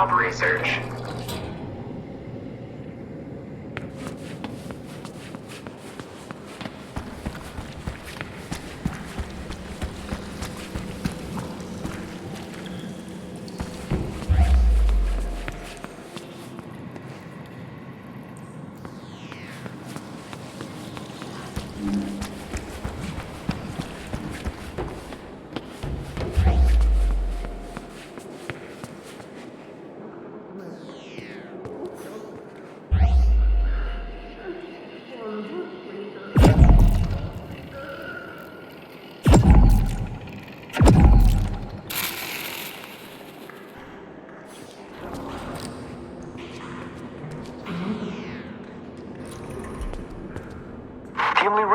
Apsulov research.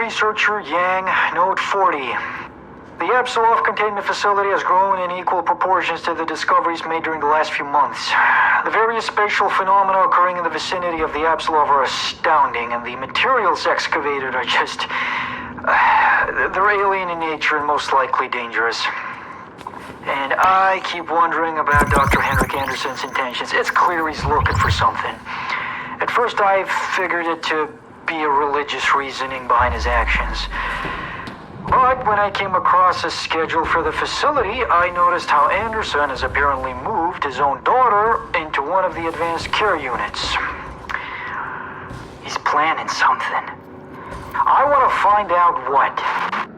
Researcher Yang, Note 40. The Apsulov containment facility has grown in equal proportions to the discoveries made during the last few months. The various spatial phenomena occurring in the vicinity of the Apsulov are astounding, and the materials excavated are just... they're alien in nature and most likely dangerous. And I keep wondering about Dr. Henrik Anderson's intentions. It's clear he's looking for something. At first I figured it to be a religious reasoning behind his actions. But when I came across a schedule for the facility, I noticed how Anderson has apparently moved his own daughter into one of the advanced care units. He's planning something. I want to find out what.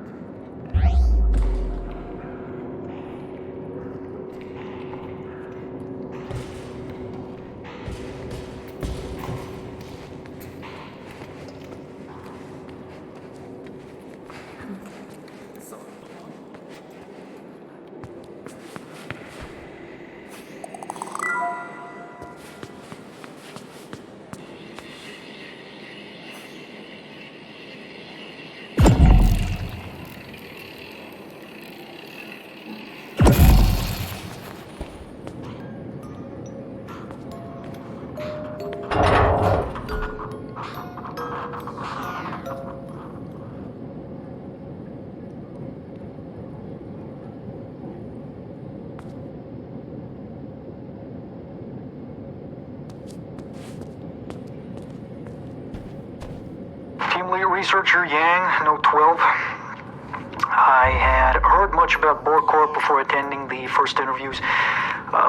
Researcher Yang, Note 12. I had heard much about Borcorp before attending the first interviews.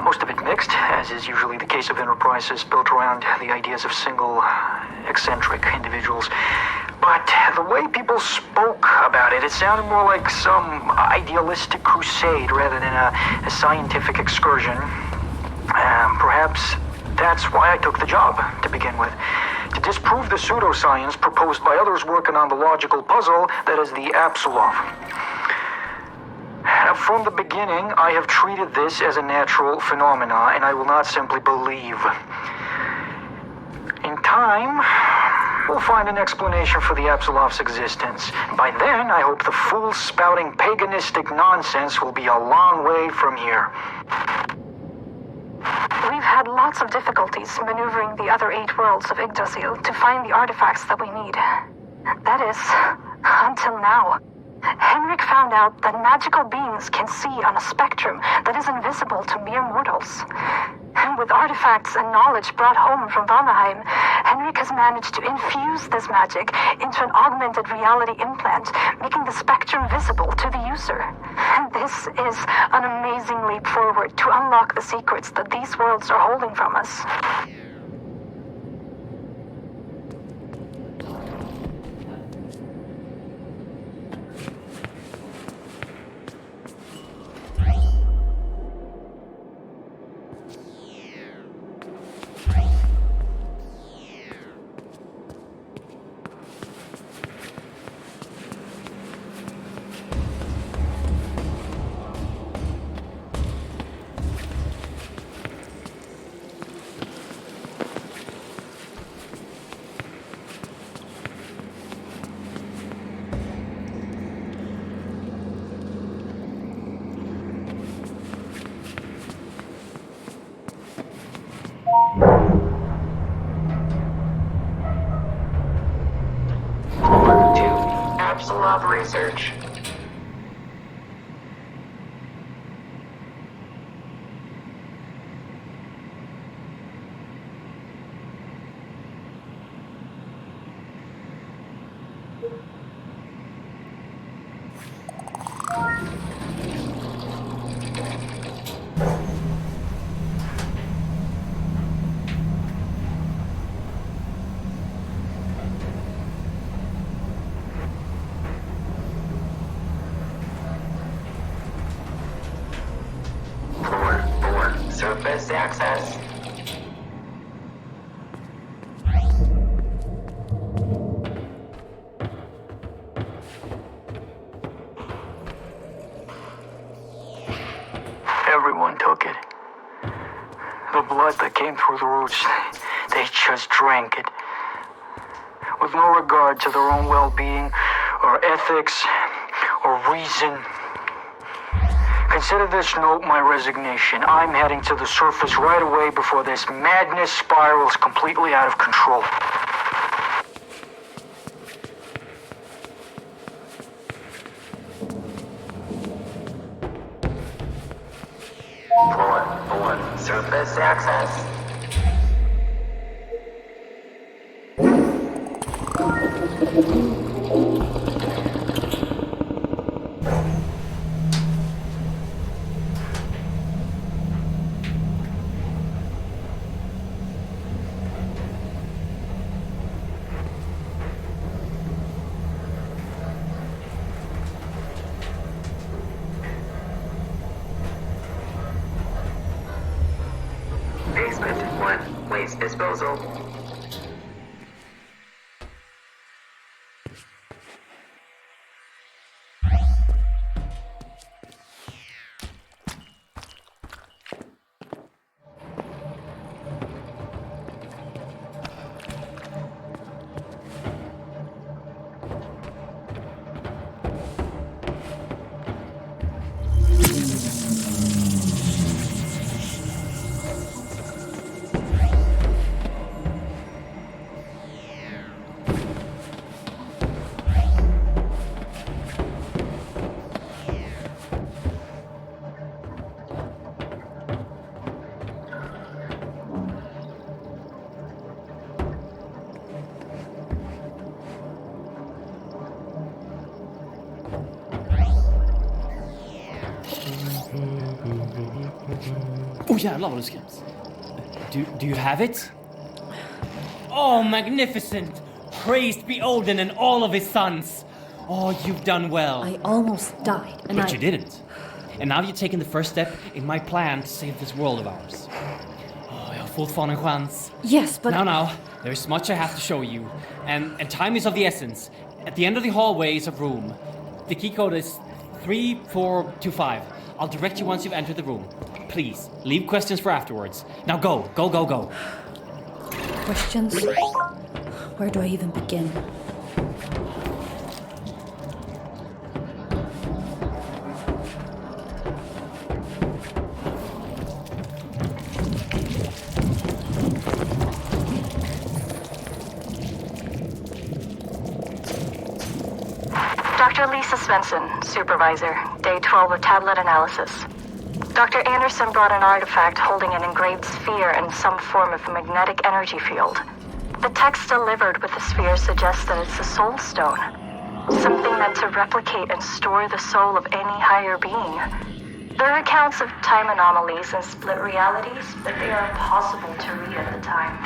Most of it mixed, as is usually the case of enterprises built around the ideas of single, eccentric individuals. But the way people spoke about it, it sounded more like some idealistic crusade rather than a scientific excursion. Perhaps that's why I took the job to begin with. To disprove the pseudoscience proposed by others working on the logical puzzle that is the Apsulov. From the beginning, I have treated this as a natural phenomena, and I will not simply believe. In time, we'll find an explanation for the Apsulov's existence. By then, I hope the fool spouting paganistic nonsense will be a long way from here. We've had lots of difficulties maneuvering the other 8 worlds of Yggdrasil to find the artifacts that we need. That is, until now. Henrik found out that magical beings can see on a spectrum that is invisible to mere mortals. And with artifacts and knowledge brought home from Valnaheim, Henrik has managed to infuse this magic into an augmented reality implant, making the spectrum visible to the user. And this is an amazing leap forward to unlock the secrets that these worlds are holding from us. Apsulov research. access. Everyone took it. The blood that came through the roots, they just drank it. With no regard to their own well-being, or ethics, or reason. Consider this note my resignation. I'm heading to the surface right away before this madness spirals completely out of control. Floor 4, surface access. Basement 1, waste disposal. Oh jävlar vad du skräms. Do you have it? Oh, magnificent! Praised be Odin and all of his sons! Oh, you've done well. I almost died, and But you didn't. And now you've taken the first step in my plan to save this world of ours. Oh, jag har fortfarande en chans. Yes, but... Now, there's much I have to show you. And time is of the essence. At the end of the hallway is a room. The key code is 3425. I'll direct you once you've entered the room. Please, leave questions for afterwards. Now go. Questions? Where do I even begin? Dr. Lisa Svensson, supervisor, day 12 of tablet analysis. Dr. Anderson brought an artifact holding an engraved sphere and some form of magnetic energy field. The text delivered with the sphere suggests that it's a soul stone, something meant to replicate and store the soul of any higher being. There are accounts of time anomalies and split realities, but they are impossible to read at the time.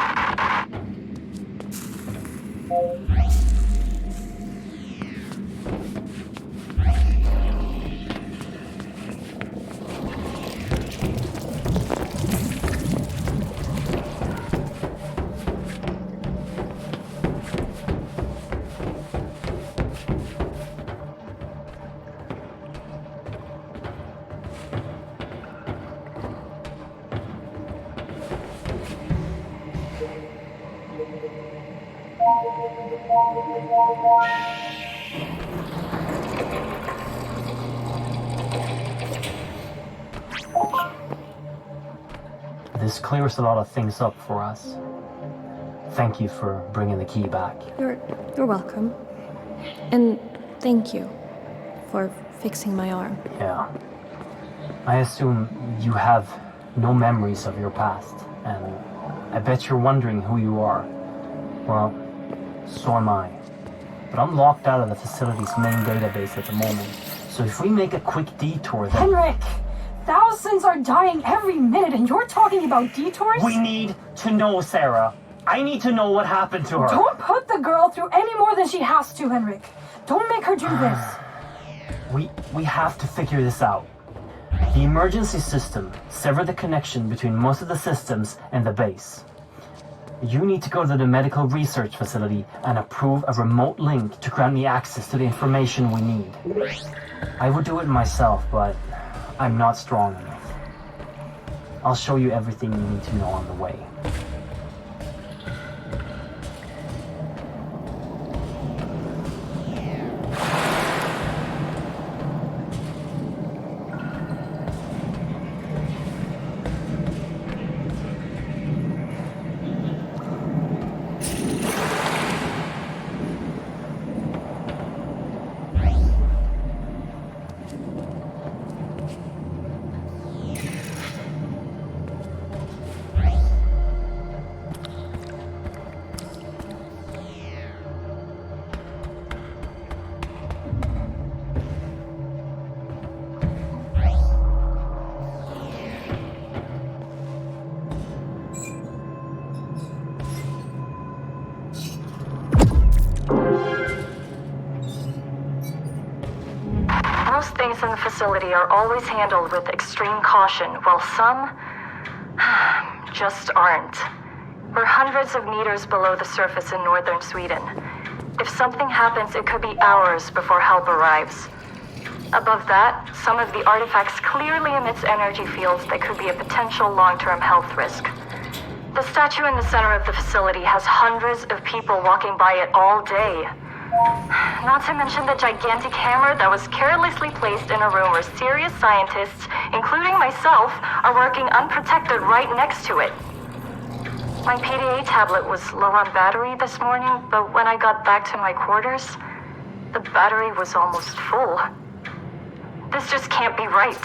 This clears a lot of things up for us. Thank you for bringing the key back. You're welcome. And thank you for fixing my arm. Yeah. I assume you have no memories of your past, and I bet you're wondering who you are. Well, so am I. But I'm locked out of the facility's main database at the moment. So if we make a quick detour then... Henrik! Thousands are dying every minute and you're talking about detours? We need to know, Sarah. I need to know what happened to her. Don't put the girl through any more than she has to, Henrik. Don't make her do this. We have to figure this out. The emergency system severed the connection between most of the systems and the base. You need to go to the medical research facility and approve a remote link to grant me access to the information we need. I would do it myself, but I'm not strong enough. I'll show you everything you need to know on the way. Most things in the facility are always handled with extreme caution, while some just aren't. We're hundreds of meters below the surface in northern Sweden. If something happens, it could be hours before help arrives. Above that, some of the artifacts clearly emits energy fields that could be a potential long-term health risk. The statue in the center of the facility has hundreds of people walking by it all day. Not to mention the gigantic hammer that was carelessly placed in a room where serious scientists, including myself, are working unprotected right next to it. My PDA tablet was low on battery this morning, but when I got back to my quarters, the battery was almost full. This just can't be right.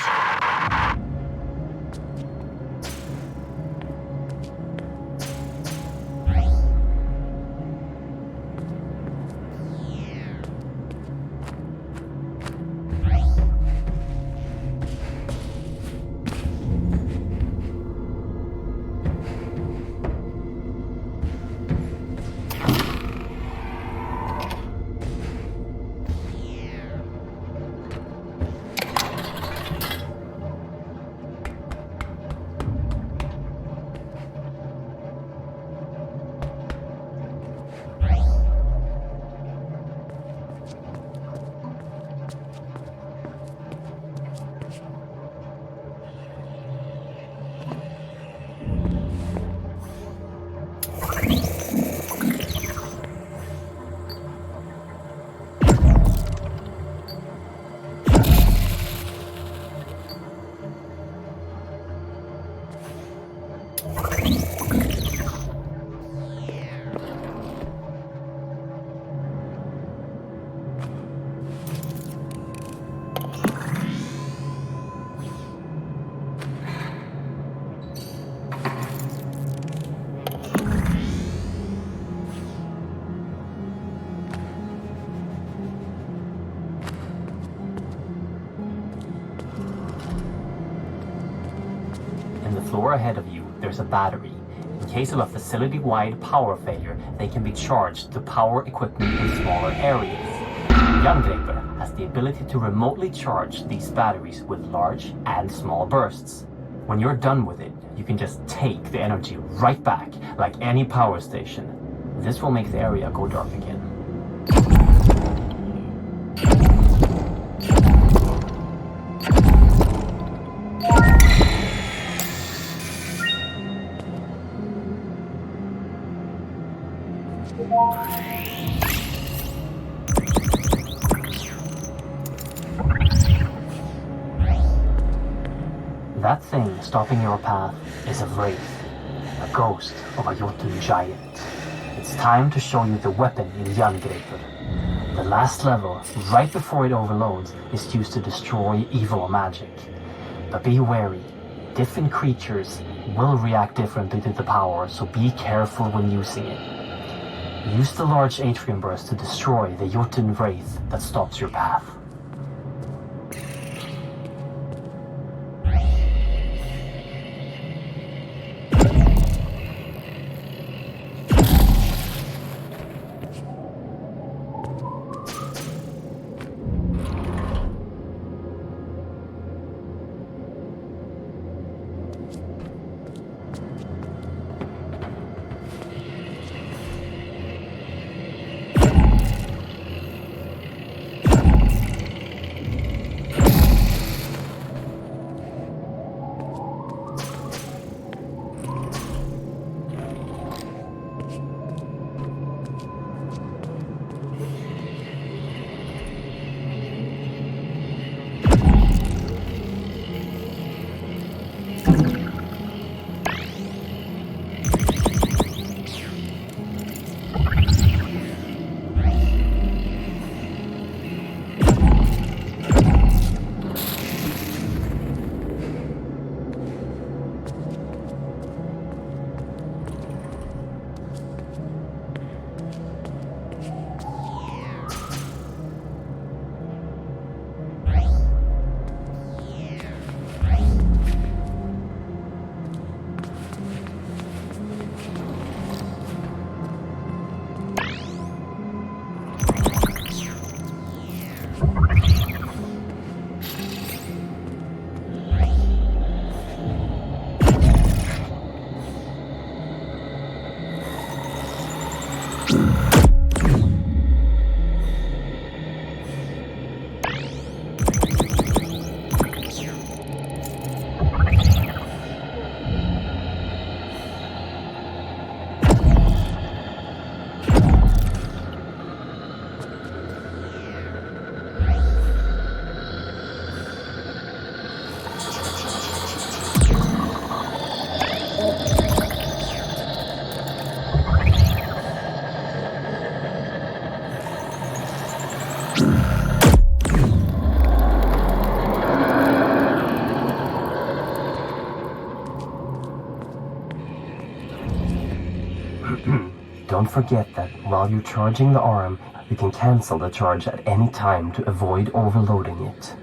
Floor ahead of you, there's a battery. In case of a facility-wide power failure, they can be charged to power equipment in smaller areas. Jangreper has the ability to remotely charge these batteries with large and small bursts. When you're done with it, you can just take the energy right back, like any power station. This will make the area go dark again. That thing stopping your path is a wraith, a ghost of a Jotun giant. It's time to show you the weapon in Jangreper. The last level, right before it overloads, is used to destroy evil magic. But be wary, different creatures will react differently to the power, so be careful when using it. Use the large atrium burst to destroy the Jotun wraith that stops your path. Don't forget that while you're charging the arm, you can cancel the charge at any time to avoid overloading it.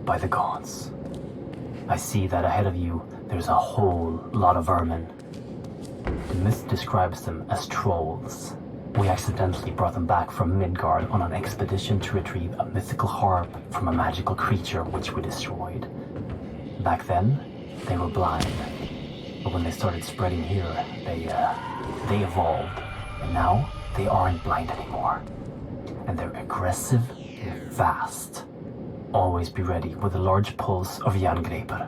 By the gods, I see that ahead of you there's a whole lot of vermin. The myth describes them as trolls. We accidentally brought them back from Midgard on an expedition to retrieve a mythical harp from a magical creature which we destroyed. Back then, they were blind. But when they started spreading here, they evolved. And now, they aren't blind anymore. And they're aggressive and fast. Always be ready with a large pulse of Jerngreper.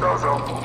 disposal.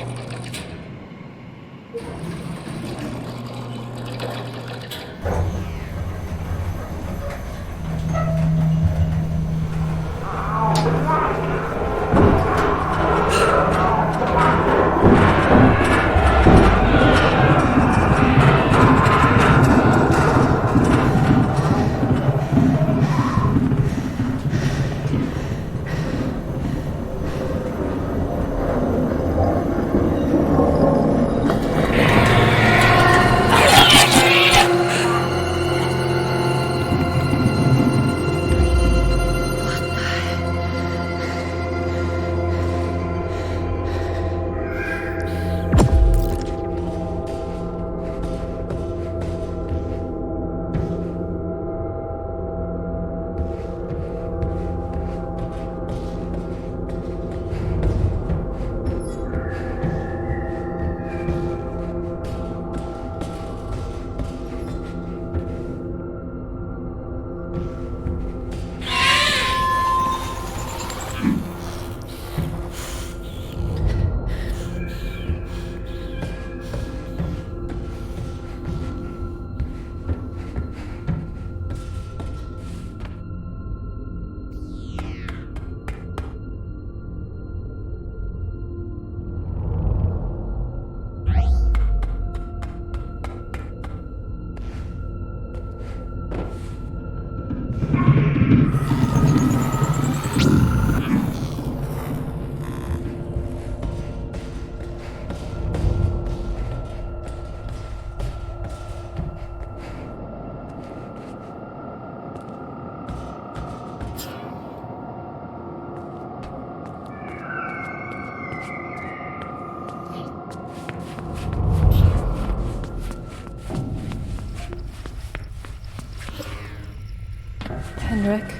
Henrik,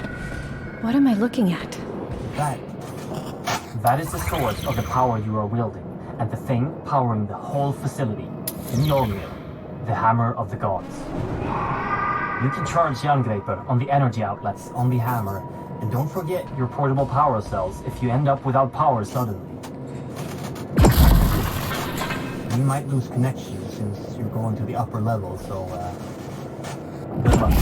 what am I looking at? That is the source of the power you are wielding, and the thing powering the whole facility. Mjolnir, the hammer of the gods. You can charge Jerngraper on the energy outlets on the hammer, and don't forget your portable power cells if you end up without power suddenly. You might lose connection since you're going to the upper level, so good luck.